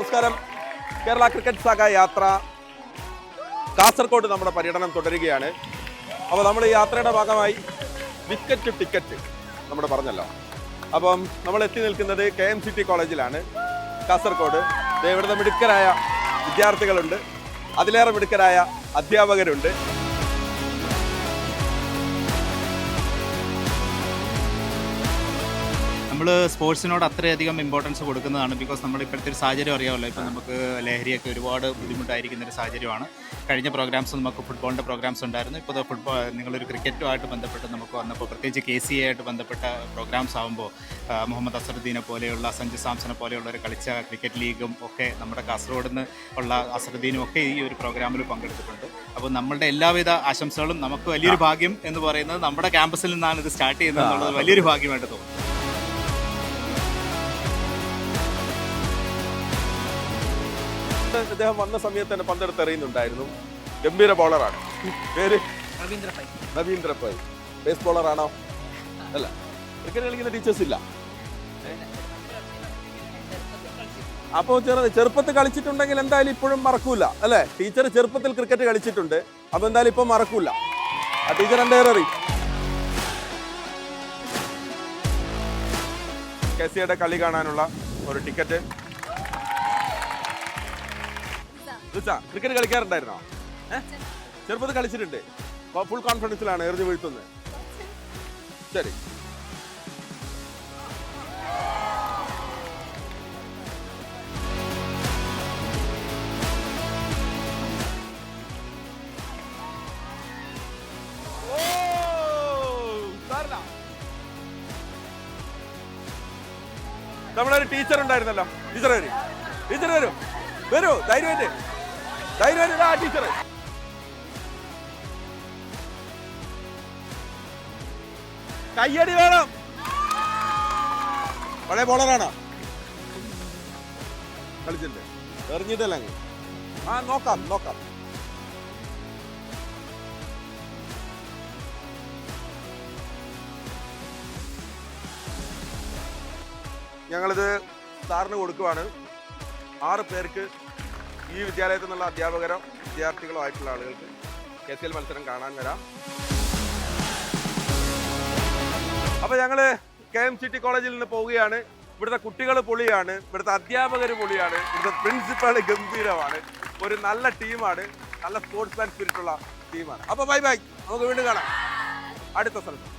നമസ്കാരം. Kerala cricket saga യാത്ര കാസർഗോഡ് നമ്മുടെ പര്യടനം തുടരുകയാണ്. അപ്പോൾ നമ്മൾ ഈ യാത്രയുടെ ഭാഗമായി വിക്കറ്റ് ടിക്കറ്റ് നമ്മൾ പറഞ്ഞല്ലോ. അപ്പം നമ്മൾ എത്തി നിൽക്കുന്നത് KMCT കോളേജിലാണ്, കാസർഗോഡ്. ഇവിടുത്തെ മിടുക്കരായ വിദ്യാർത്ഥികളുണ്ട്, അതിലേറെ മിടുക്കരായ അധ്യാപകരുണ്ട്. നമ്മൾ സ്പോർട്സിനോട് അത്രയധികം ഇമ്പോർട്ടൻസ് കൊടുക്കുന്നതാണ്. ബിക്കോസ് നമ്മൾ ഇപ്പോഴത്തെ ഒരു സാഹചര്യം അറിയാമല്ലോ. ഇപ്പോൾ നമുക്ക് ലഹരിയൊക്കെ ഒരുപാട് ബുദ്ധിമുട്ടായിരിക്കുന്ന ഒരു സാഹചര്യമാണ്. കഴിഞ്ഞ പ്രോഗ്രാംസ് നമുക്ക് ഫുട്ബോളിൻ്റെ പ്രോഗ്രാംസ് ഉണ്ടായിരുന്നു. ഇപ്പോൾ നിങ്ങളൊരു ക്രിക്കറ്റുമായിട്ട് ബന്ധപ്പെട്ട് നമുക്ക് വന്നപ്പോൾ, പ്രത്യേകിച്ച് KCA ആയിട്ട് ബന്ധപ്പെട്ട പ്രോഗ്രാംസ് ആകുമ്പോൾ മുഹമ്മദ് അസറുദ്ദീനെ പോലെയുള്ള, സഞ്ജു സാംസനെ പോലെയുള്ളവർ കളിച്ച ക്രിക്കറ്റ് ലീഗും ഒക്കെ നമ്മുടെ കാസർഗോഡ് നിന്ന് ഉള്ള അസറുദ്ദീനും ഒക്കെ ഈ ഒരു പ്രോഗ്രാമിൽ പങ്കെടുത്തിട്ടുണ്ട്. അപ്പോൾ നമ്മളുടെ എല്ലാവിധ ആശംസകളും. നമുക്ക് വലിയൊരു ഭാഗ്യം എന്ന് പറയുന്നത് നമ്മുടെ ക്യാമ്പസിൽ നിന്നാണ് ഇത് സ്റ്റാർട്ട് ചെയ്യുന്നത് എന്നുള്ളത് വലിയൊരു ഭാഗ്യമായിട്ട് തോന്നുന്നു. അദ്ദേഹം വന്ന സമയത്ത് തന്നെ പന്തെടുത്ത് എറിയുന്നുണ്ടായിരുന്നു. ഗംഭീര ബോളറാണ്. പേര് നവീന്ദ്ര പൈ. ബേസ് ബോളറാണോ? അല്ല, ക്രിക്കറ്റ് കളിക്കുന്ന ടീച്ചേഴ്സ് ഇല്ല. അപ്പോൾ ചെറുപ്പത്തിൽ കളിച്ചിട്ടുണ്ടെങ്കിൽ എന്തായാലും ഇപ്പോഴും മറക്കൂല അല്ലേ? ടീച്ചർ ചെറുപ്പത്തിൽ ക്രിക്കറ്റ് കളിച്ചിട്ടുണ്ട്, അപ്പോൾ എന്തായാലും ഇപ്പം മറക്കൂല. ആ ടീച്ചർ എൻ്റെ എറി. KCAയുടെ കളി കാണാനുള്ള ഒരു ടിക്കറ്റ്. ക്രിക്കറ്റ് കളിക്കാറുണ്ടായിരുന്നോ? ചെറുപ്പത്തിൽ കളിച്ചിട്ടുണ്ട്. ഫുൾ കോൺഫിഡൻസിലാണ് എറിഞ്ഞു വീഴ്ത്തുന്നത്. ശരി, നമ്മളൊരു ടീച്ചർ ഉണ്ടായിരുന്നല്ലോ. ടീച്ചർ വരും, ടീച്ചർ വരും, വരൂ, ധൈര്യമായിട്ട് ധൈര്യമായിട്ട്. ആ ടീച്ചർ കയ്യടി വേണം. പഴയ ബോളറാണോ? കളിച്ചിട്ടുണ്ട്, എറിഞ്ഞിട്ടല്ല. ആ നോക്കാം നോക്കാം. ഞങ്ങളിത് സാറിന് കൊടുക്കുവാണ്. 6 പേർക്ക് ഈ വിദ്യാലയത്തിൽ നിന്നുള്ള അധ്യാപകരോ വിദ്യാർത്ഥികളോ ആയിട്ടുള്ള ആളുകൾക്ക് KCL മത്സരം കാണാൻ വരാം. അപ്പോൾ ഞങ്ങൾ KMCT കോളേജിൽ നിന്ന് പോവുകയാണ്. ഇവിടുത്തെ കുട്ടികൾ പൊളിയാണ്, ഇവിടുത്തെ അധ്യാപകർ പൊളിയാണ്, ഇവിടുത്തെ പ്രിൻസിപ്പൾ ഗംഭീരമാണ്. ഒരു നല്ല ടീമാണ്, നല്ല സ്പോർട്സ്മാൻ സ്പിരിറ്റുള്ള ടീമാണ്. അപ്പോൾ ബൈ ബൈ, നമുക്ക് വീണ്ടും കാണാം അടുത്ത സ്ഥലത്ത്.